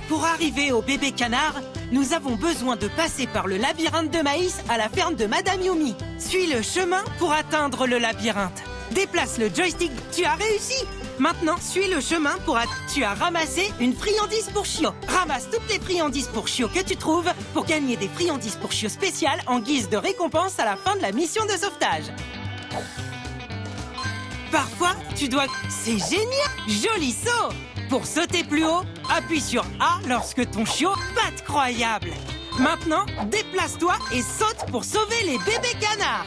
Pour arriver au bébé canard, nous avons besoin de passer par le labyrinthe de maïs à la ferme de Madame Yumi. Suis le chemin pour atteindre le labyrinthe. Déplace le joystick. Tu as réussi! Maintenant, suis le chemin pour Tu as ramassé une friandise pour chiot. Ramasse toutes les friandises pour chiot que tu trouves pour gagner des friandises pour chiot spéciales en guise de récompense à la fin de la mission de sauvetage. Parfois, tu dois... C'est génial! Joli saut! Pour sauter plus haut, appuie sur A lorsque ton chiot patte croyable. Maintenant, déplace-toi et saute pour sauver les bébés canards.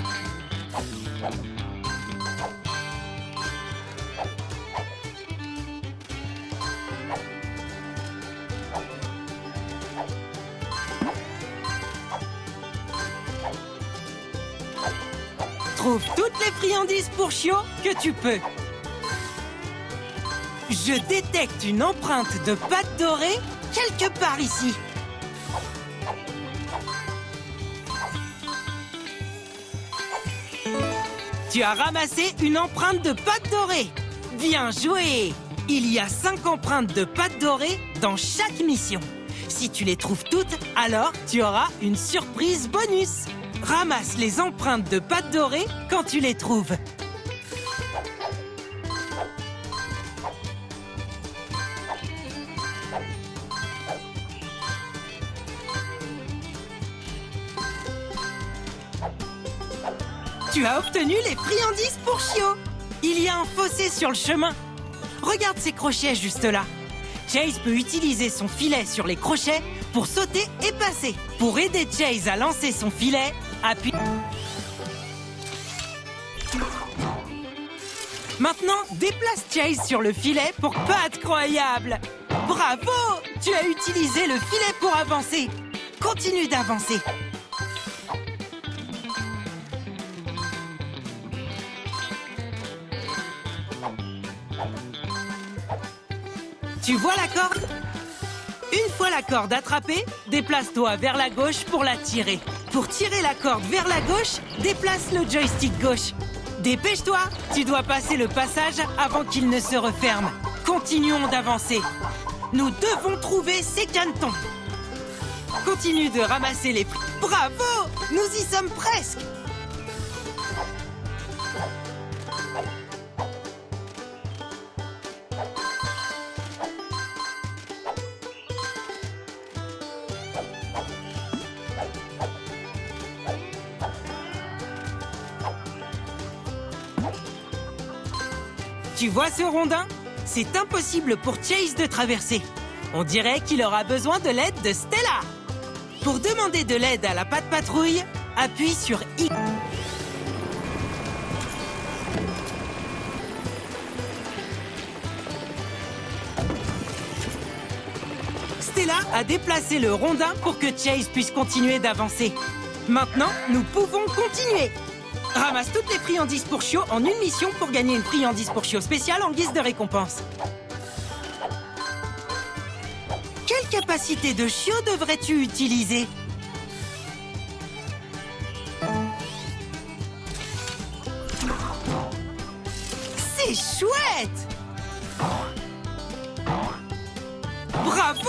Trouve toutes les friandises pour chiot que tu peux. Je détecte une empreinte de pâte dorée quelque part ici. Tu as ramassé une empreinte de pâte dorée. Bien joué! Il y a 5 empreintes de pâte dorée dans chaque mission. Si tu les trouves toutes, alors tu auras une surprise bonus. Ramasse les empreintes de pâte dorée quand tu les trouves. Tu as obtenu les friandises pour chiot. Il y a un fossé sur le chemin. Regarde ces crochets juste là. Chase peut utiliser son filet sur les crochets pour sauter et passer. Pour aider Chase à lancer son filet, appuie. Maintenant, déplace Chase sur le filet pour patte croyable. Bravo! Tu as utilisé le filet pour avancer. Continue d'avancer. Tu vois la corde? Une fois la corde attrapée, déplace-toi vers la gauche pour la tirer. Pour tirer la corde vers la gauche, déplace le joystick gauche. Dépêche-toi, tu dois passer le passage avant qu'il ne se referme. Continuons d'avancer. Nous devons trouver ces canetons. Continue de ramasser les... Bravo! Nous y sommes presque! Tu vois ce rondin? C'est impossible pour Chase de traverser. On dirait qu'il aura besoin de l'aide de Stella. Pour demander de l'aide à la patte patrouille, appuie sur X. Stella a déplacé le rondin pour que Chase puisse continuer d'avancer. Maintenant, nous pouvons continuer. Ramasse toutes les friandises pour chiot en une mission pour gagner une friandise pour chiot spéciale en guise de récompense. Quelle capacité de chiot devrais-tu utiliser? C'est chouette! Bravo!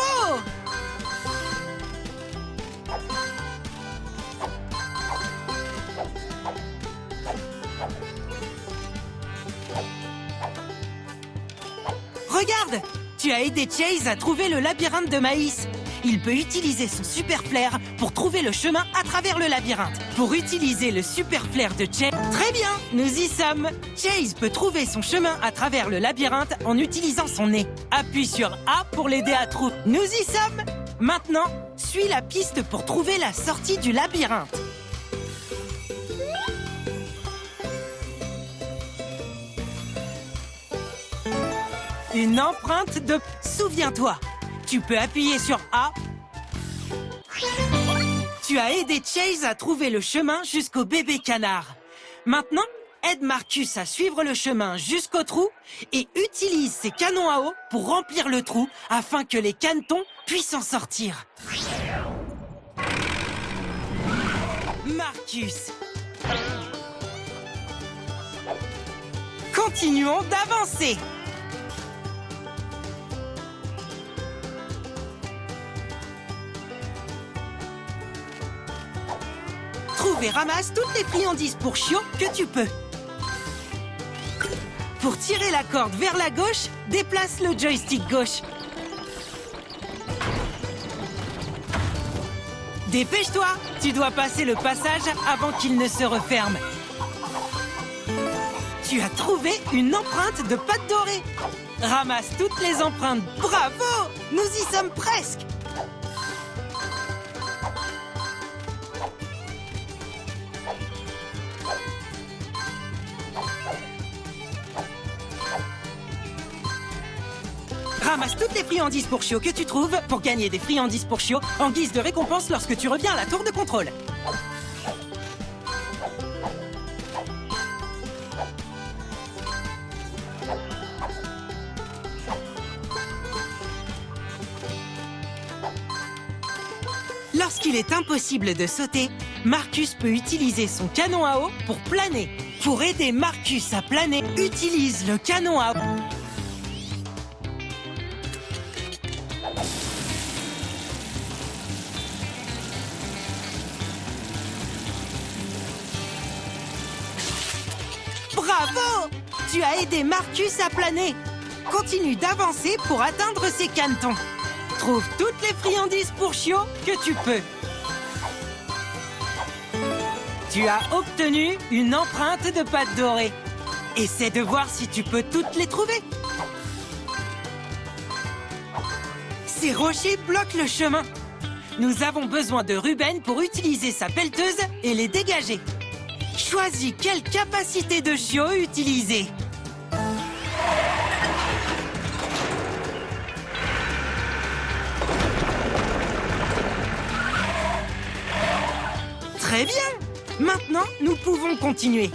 Regarde! Tu as aidé Chase à trouver le labyrinthe de maïs. Il peut utiliser son super flair pour trouver le chemin à travers le labyrinthe. Pour utiliser le super flair de Chase... Très bien, nous y sommes! Chase peut trouver son chemin à travers le labyrinthe en utilisant son nez. Appuie sur A pour l'aider à trouver. Nous y sommes! Maintenant, suis la piste pour trouver la sortie du labyrinthe. Une empreinte de... Souviens-toi, tu peux appuyer sur A. Tu as aidé Chase à trouver le chemin jusqu'au bébé canard. Maintenant, aide Marcus à suivre le chemin jusqu'au trou et utilise ses canons à eau pour remplir le trou afin que les canetons puissent en sortir. Marcus. Continuons d'avancer. Trouve et ramasse toutes les friandises pour chiots que tu peux. Pour tirer la corde vers la gauche, déplace le joystick gauche. Dépêche-toi, tu dois passer le passage avant qu'il ne se referme. Tu as trouvé une empreinte de pâte dorée. Ramasse toutes les empreintes. Bravo! Nous y sommes presque. Ramasse toutes les friandises pour chiots que tu trouves pour gagner des friandises pour chiots en guise de récompense lorsque tu reviens à la tour de contrôle. Lorsqu'il est impossible de sauter, Marcus peut utiliser son canon à eau pour planer. Pour aider Marcus à planer, utilise le canon à eau. Bravo! Tu as aidé Marcus à planer. Continue d'avancer pour atteindre ses canetons. Trouve toutes les friandises pour chiots que tu peux. Tu as obtenu une empreinte de pâte dorée. Essaie de voir si tu peux toutes les trouver. Ces rochers bloquent le chemin. Nous avons besoin de Ruben pour utiliser sa pelleteuse et les dégager. Choisis quelle capacité de chiot utiliser. Très bien! Maintenant, nous pouvons continuer.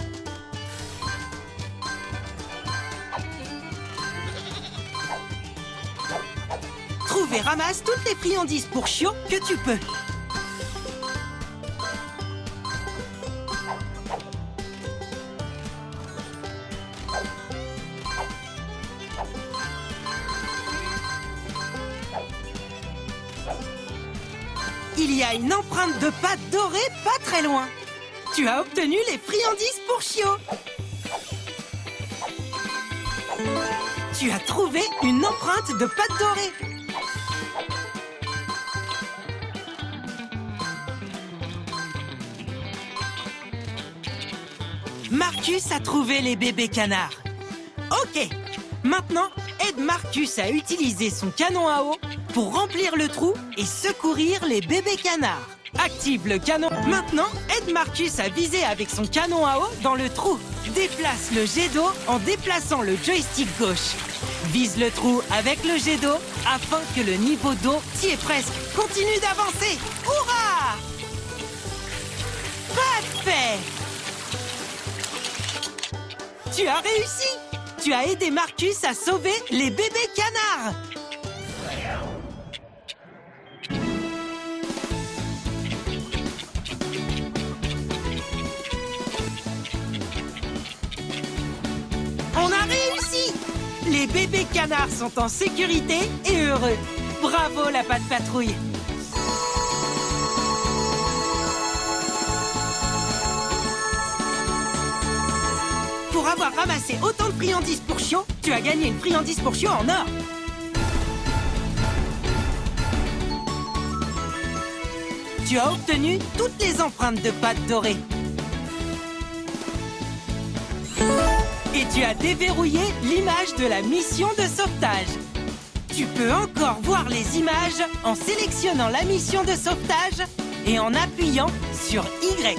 Trouve et ramasse toutes les friandises pour chiots que tu peux. Il y a une empreinte de pâte dorée pas très loin. Tu as obtenu les friandises pour chiots. Tu as trouvé une empreinte de pâte dorée. Marcus a trouvé les bébés canards. Ok, maintenant, aide Marcus à utiliser son canon à eau pour remplir le trou et secourir les bébés canards. Active le canon. Maintenant, aide Marcus à viser avec son canon à eau dans le trou. Déplace le jet d'eau en déplaçant le joystick gauche. Vise le trou avec le jet d'eau afin que le niveau d'eau t'y est presque. Continue d'avancer. Hurrah! Parfait! Tu as réussi! Tu as aidé Marcus à sauver les bébés canards! On a réussi! Les bébés canards sont en sécurité et heureux. Bravo la patte patrouille! Pour avoir ramassé autant de friandises pour chiots, tu as gagné une friandise pour chiots en or. Tu as obtenu toutes les empreintes de pâte dorée. Et tu as déverrouillé l'image de la mission de sauvetage. Tu peux encore voir les images en sélectionnant la mission de sauvetage et en appuyant sur Y.